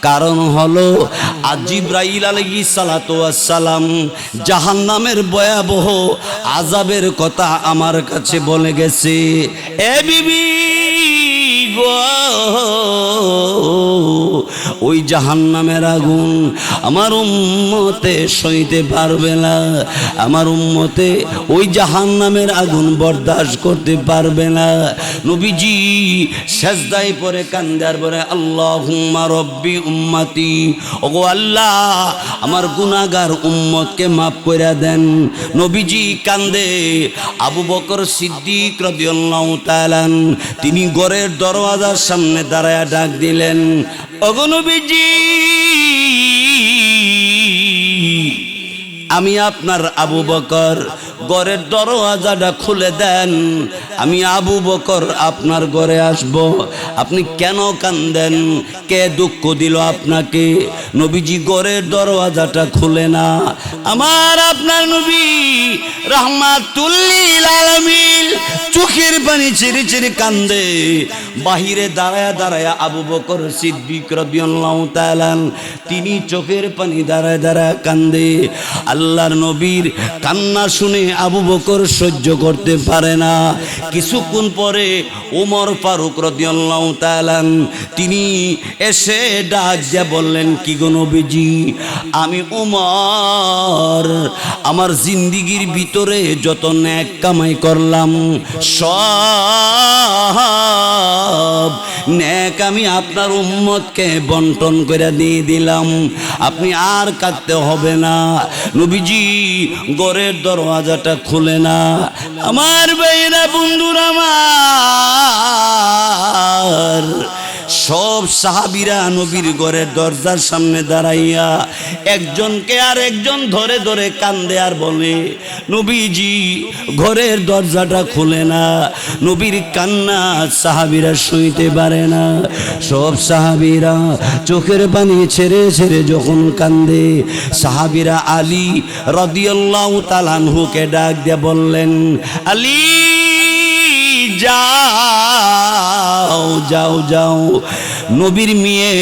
কারণ হলো জিবরাইল আলাইহিস সালাতু ওয়াস সালাম জাহান্নামের ভয়াবহ আযাবের কথা আমার কাছে বলে গেছে। এ বিবি গো, ওই জাহান্নামের আগুন আমার উম্মতে সইতে পারবে না, আমার উম্মতে ওই জাহান্নামের আগুন বরদাস্ত করতে পারবে না। নবীজি সিজদায় পড়ে কান্দে আর বলে, আল্লাহুম্মা রব্বি উম্মতি, ওগো আল্লাহ আমার গুনাহগার উম্মতকে মাফ করে দেন। নবীজি কান্দে। আবু বকর সিদ্দিক রাদিয়াল্লাহু তাআলা তিনি ঘরের দরওয়াজার সামনে দাঁড়ায়া ডাক দিলেন, ওগো নবীজি আমি আপনার আবু বকর, ঘরের দরওয়াজাটা খুলে দেন, আমি আবু বকর আপনার ঘরে আসব। আপনি কেন কান্দেন? কে দুঃখ দিল আপনাকে? নবীজি ঘরের দরওয়াজাটা খুলে না। আমার আপনার নবী রাহমাতুল লিল আলামিন চোখের পানি ছেড়ে ছেড়ে কান্দে। বাহিরে দাঁড়ায়া দাঁড়ায়া আবু বকর সিদ্দিক রাদিয়াল্লাহু তাআলা তিনি চোখের পানি দাঁড়ায় দাঁড়ায় কান্দে। আল্লাহর নবীর কান্না শুনে আবু বকর সহ্য করতে পারে না। কিছুক্ষণ পরে ওমর ফারুক রাদিয়াল্লাহু তাআলা তিনি এসে ডাক দিয়ে বললেন, কি গো নবীজি, আমি ওমর আমার জিন্দেগীর ভিতরে যত নেক কামাই করলাম সব নেক আমি আপনার উম্মতকে বন্টন করে দিয়ে দিলাম, আপনি আর কাঁদতে হবে না। নবীজি ঘরের দরওয়াজাটা খুলে না। আমার ভাইরা বন্ধুরা আমার সব সাহাবীরা নবীর ঘরের দরজার সামনে দাঁড়াইয়া একজনকে আর একজন ধরে ধরে কান্দে আর বলে, নবীজি ঘরের দরজাটা খুলে না। নবীর কান্না সাহাবীরা শুনতে পারে না। সব সাহাবীরা চোখের পানি ছেড়ে ছেড়ে যখন কান্দে, সাহাবীরা আলী রাদিয়াল্লাহু তাআলা আনহুকে ডাক দিয়ে বললেন, আলী যাও যাও যাও, নবীর মেয়ে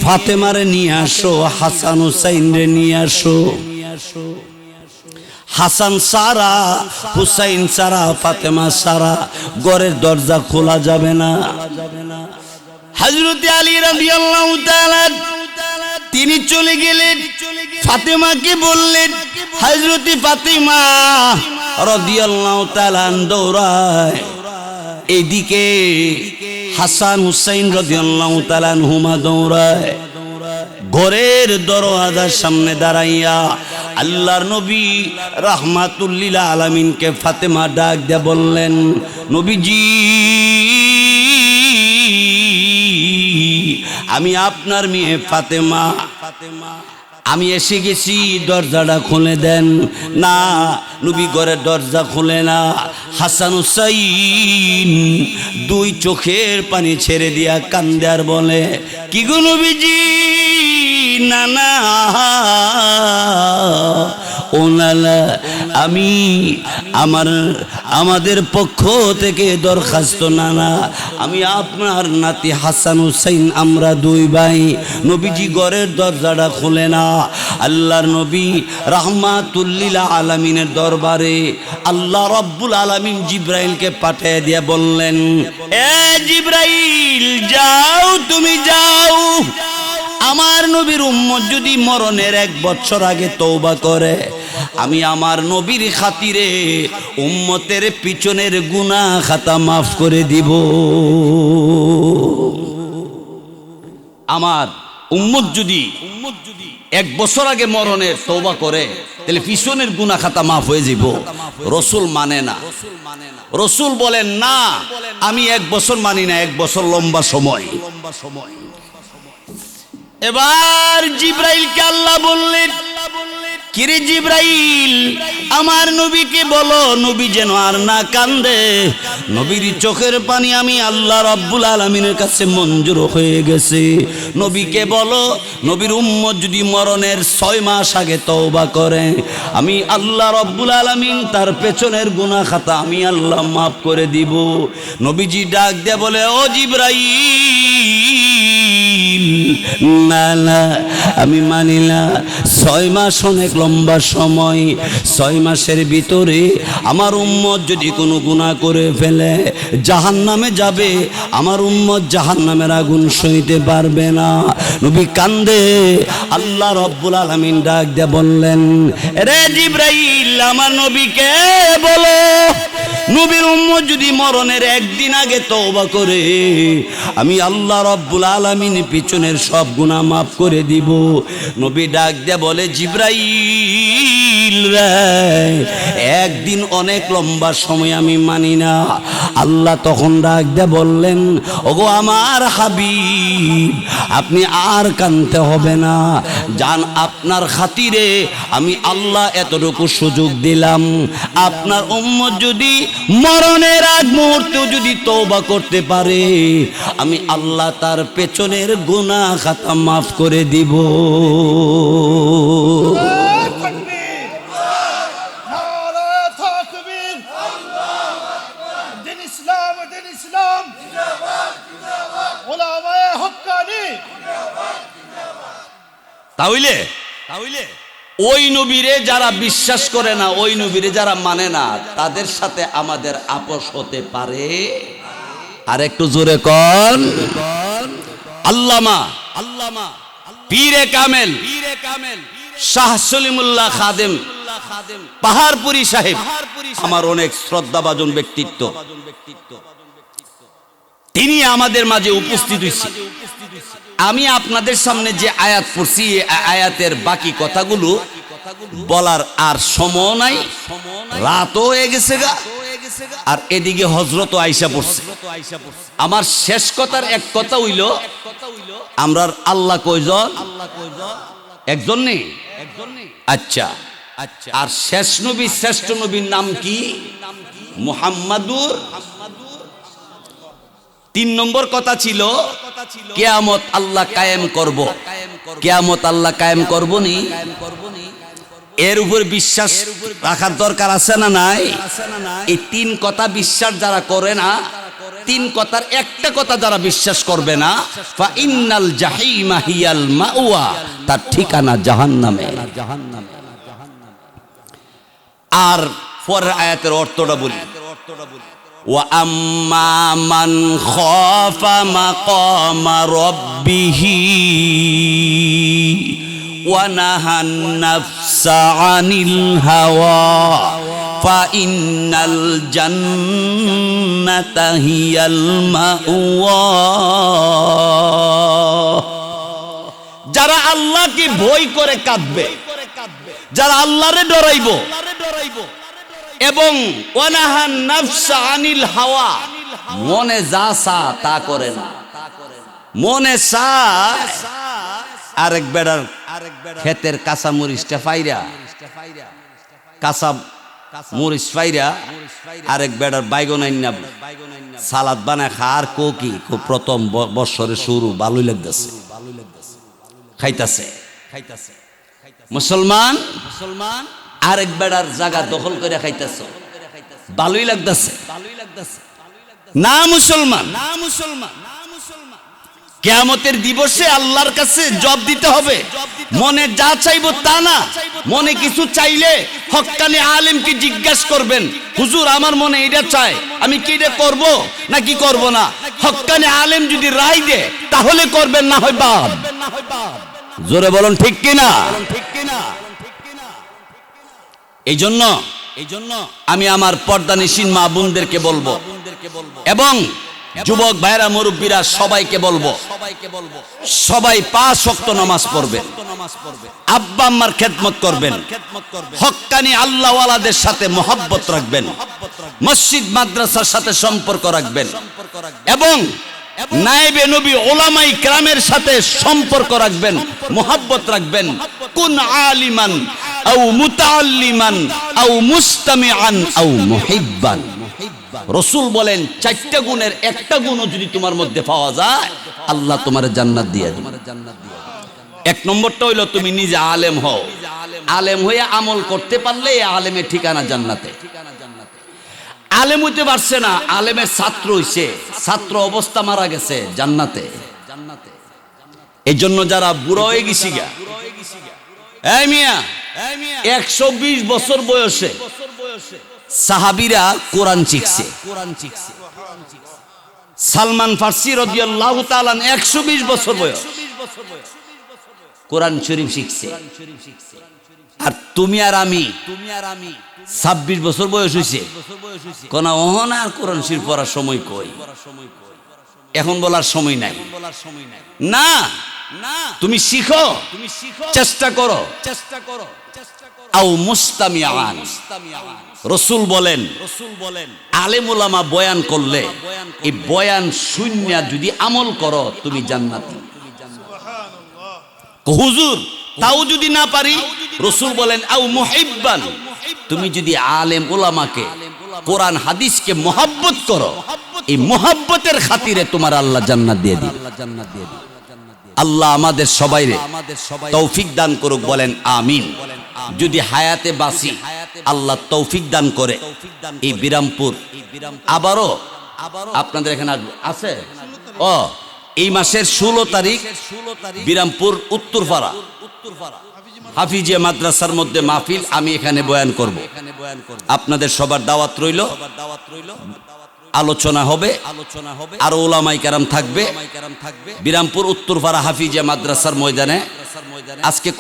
ফাতেমারে নিয়ে আসো, হাসান হুসাইন রে নিয়ে আসো। হাসান সারা, হুসাইন সারা, ফাতেমা সারা ঘরের দরজা খোলা যাবে না। হযরত আলী রাদিয়াল্লাহু তাআলা তিনি চলে গেলেন, ফাতেমাকে বললেন, হযরত ফাতেমা রাদিয়াল্লাহু তাআলা দৌড়ায় এদিকে, হাসান হুসাইন রাদিয়াল্লাহু তাআলা আনহুমা দৌড়ায়। ঘরের দরওয়াজার সামনে দাঁড়াইয়া আল্লাহর নবী রাহমাতুল লিল আলামিনকে ফাতেমা ডাক দিয়ে বললেন, নবীজি আমি আপনার মেয়ে ফাতেমা, আমি এসে গেছি, দরজাটা খুলে দেন। না, নবী ঘরের দরজা খুলে না। হাসান হুসাইন দুই চোখের পানি ছেড়ে দিয়া কান্দে আর বলে, কি গো নবীজি, না না ও নালা, আমি আমাদের পক্ষ থেকে দরখাস্ত, নানা আমি আপনার নাতি হাসান হুসাইন, আমরা দুই ভাই। নবীজি ঘরের দরজাটা খুলে না। আল্লাহর নবী রাহমাতুল লিল আলামিনের দরবারে আল্লাহ রাব্বুল আলামিন জিবরাইলকে পাঠিয়ে দিয়ে বললেন, এ জিবরাইল যাও, তুমি যাও, আমার নবীর উম্মত যদি মরণের 1 বছর আগে তওবা করে, আমি আমার নবীর খাতিরে উম্মতের পিছনের গুনাহ খাতা মাফ করে দিব। আমার উম্মত যদি 1 বছর আগে মরণের তওবা করে, তাহলে পিছনের গুনাহ খাতা মাফ হয়ে যাব। রাসূল মানে না। রাসূল বলেন, না আমি 1 বছর মানি না, 1 বছর লম্বা সময়। এবার জিবরাইলকে আল্লাহ বললেন, কিরে জিবরাইল, আমার নবীকে বলো নবী যেন আর না কান্দে। নবীর চোখের পানি আমি আল্লাহ রাব্বুল আলামিনের কাছে মঞ্জুর হয়ে গেছে। নবীকে বলো, নবীর উম্মত যদি মরণের 6 মাস আগে তওবা করে, আমি আল্লাহ রাব্বুল আলামিন তার পেছনের গুনাহ খাতা আমি আল্লাহ মাফ করে দিব। নবীজি ডাক দিয়ে বলে, ও জিবরাইল, জিব্রাইল, না না আমি মানি না। 6 মাস অনেক লম্বা সময়। 6 মাসের ভিতরে আমার উম্মত যদি কোনো গুনাহ করে ফেলে জাহান্নামে যাবে। আমার উম্মত জাহান্নামের আগুন সইতে পারবে না। নবী কান্দে। আল্লাহ রব্বুল আলামিন ডাক দিয়ে বললেন, রে জিব্রাইল, আমার নবীকে বলো নবীর উম্মত যদি মরণের একদিন আগে তওবা করে আমি আল্লাহ রব্বুল আলামিন পিছনের সব গুনাহ মাফ করে দিব। নবী ডাক দিয়ে বলে, জিব্রাইল রে, একদিন অনেক লম্বা সময় আমি মানি না। আল্লাহ তখন ডাক দিয়ে বললেন, ওগো আমার হাবিব, আপনি আর কাঁদতে হবে না। জান আপনার খাতিরে আমি আল্লাহ এতটুকু সুযোগ দিলাম, আপনার উম্মত যদি মরণের আগ মুহূর্তেও যদি তওবা করতে পারে আমি আল্লাহ তার পেছনের গুনাহ খাতা মাফ করে দিব। তাহলে ওই নবীরে যারা বিশ্বাস করে না, ওই নবীরে যারা মানে না, তাদের সাথে আমাদের আপোষ হতে পারে? আর একটু জোরে কোন আল্লামা পীরে কামেল শাহ সলিমুল্লাহ খাদেম পাহাড়পুরি সাহেব, আমার অনেক শ্রদ্ধাভাজন ব্যক্তিত্ব, তিনি আমাদের মাঝে উপস্থিত হয়েছে। আমি আপনাদের সামনে যে আয়াত পড়ছি, আয়াতের বাকি কথাগুলো বলার আর সময় নাই, রাতও হয়ে গেছে গা, আর এদিকে হযরত আয়েশা পড়ছে। আমার শেষ কথার এক কথা হইল, আমরা আল্লাহ কয়জন? একজন নেই। আচ্ছা, আর শেষ নবী, শ্রেষ্ঠ নবীর নাম কি? মুহাম্মাদুর। 3 নম্বর কথা ছিল কিয়ামত আল্লাহ কায়েম করব। কিয়ামত আল্লাহ কায়েম করব নি, এর উপর বিশ্বাস রাখার দরকার আছে না নাই? এই 3 কথা বিশ্বাস যারা করে না, 3 কথার একটা কথা যারা বিশ্বাস করবে না, ফা ইন্নাল জাহিমা হিয়াল মাওয়া, তার ঠিকানা জাহান্নামে। আর পরের আয়াতের অর্থটা বলি, ওয়া আম্মা মান খাফা মাকামা রাব্বিহি ওয়া নাহান নাফসা আনিল হাওয়া ফা ইন্নাল জান্নাতা হিয়াল মাওয়া। যারা আল্লাহকে ভয় করে কাঁদবে, যারা আল্লাহরে ডরাইবো এবং ওয়ানাহান নাফসা আনিল হাওয়া, মনে যা চা তা করে না, মনে চায় আরেক বেড়ার ক্ষেতের কাঁচা মরিচটা ফাইরা, কাঁচা মরিচ ফাইরা আরেক বেড়ার বাইগন আইনা সালাদ বানায় খার কোকি, খুব প্রথম বৎসরের শুরু ভালোই লাগতেছে, খাইতাছে। মুসলমান আরেক বেড়ার জায়গা দখল করে খাইতেছে, ভালোই লাগতেছে না মুসলমান? কিয়ামতের দিবসে আল্লাহর কাছে জবাব দিতে হবে। মনে যা চাইবো তা না, মনে কিছু চাইলে হক্কানি আলেমকে জিজ্ঞাসা করবেন, হুজুর আমার মনে এটা চায়, আমি কি এটা করব না কি করব না? হক্কানি আলেম যদি রায় দেয় তাহলে করবেন, না হয় বাদ। জোরে বলুন ঠিক কিনা? এই জন্য আমি আমার পর্দানিশীন মা বোনদেরকে বলবো এবং যুবক ভাইরা মুরব্বীরা সবাইকে বলবো, সবাই 5 ওয়াক্ত নামাজ পড়বেন, আব্বা আম্মার খেদমত করবেন, হক্কানি আল্লাহওয়ালাদের সাথে মহব্বত রাখবেন, মসজিদ মাদ্রাসার সাথে সম্পর্ক রাখবেন এবং নায়েবে নবী উলামায়ে কেরামের সাথে সম্পর্ক রাখবেন, মহব্বত রাখবেন। কুন আলিমান আও মুতাআল্লিমান আও মুস্তামিআন আও মুহিব্বান। রাসূল বলেন 4টা গুণের একটা গুণও যদি তোমার মধ্যে পাওয়া যায় আল্লাহ তোমার জান্নাত দিয়ে দিবেন। 1 নম্বরটা হইলো তুমি নিজে আলেম হও, আলেম হয়ে আমল করতে পারলে এই আলেমের ঠিকানা জান্নাতে। আলেম হইতে পারছে না, আলেমের ছাত্র হইছে, ছাত্র অবস্থা মারা গেছে, জান্নাতে। এই জন্য যারা বুড়ো হয়ে গেছি গা, এই মিয়া 120 বছর বয়সে সাহাবীরা কোরআন শিখছে। সালমান ফার্সি রাদিয়াল্লাহু তাআলা 120 বছর বয়স কোরআন শরীফ শিখছে। আর তুমি আর আমি 26 বছর বয়স হয়েছে, কোন ওহন আর কোরআন শরীফ পড়ার সময় কই, এখন বলার সময় নাই। না, তুমি শিখো, চেষ্টা করো। আও মুস্তামিআন, রাসূল বলেন আলেম ওলামা বয়ান করলে এই বয়ান শূন্য যদি আমল করো তুমি জান্নাতি। হুজুর তাও যদি না পারি, রাসূল বলেন আও মুহিব্বান, তুমি যদি আলেম ওলামাকে কোরআন হাদিসকে মহব্বত করো, এই মহব্বতের খাতিরে তোমার আল্লাহ জান্নাত দিয়ে দিবে। আল্লাহ আমাদের সবাইরে তৌফিক দান করুক, বলেন আমিন। যদি হায়াতে বাঁচি আল্লাহ তৌফিক দান করে এই বিরামপুর আবারও আপনাদের এখানে আছে। ও এই মাসের 16 তারিখ বিরামপুর উত্তরপাড়া হাফিজিয়া মাদ্রাসার মধ্যে মাহফিল, আমি এখানে বয়ান করব। আপনাদের সবার দাওয়াত রইল, আলোচনা হবে, আর ওলামায়ে কেরাম থাকবে বিরামপুর উত্তরপাড়া হাফিজিয়া মাদ্রাসার ময়দানে। আজকে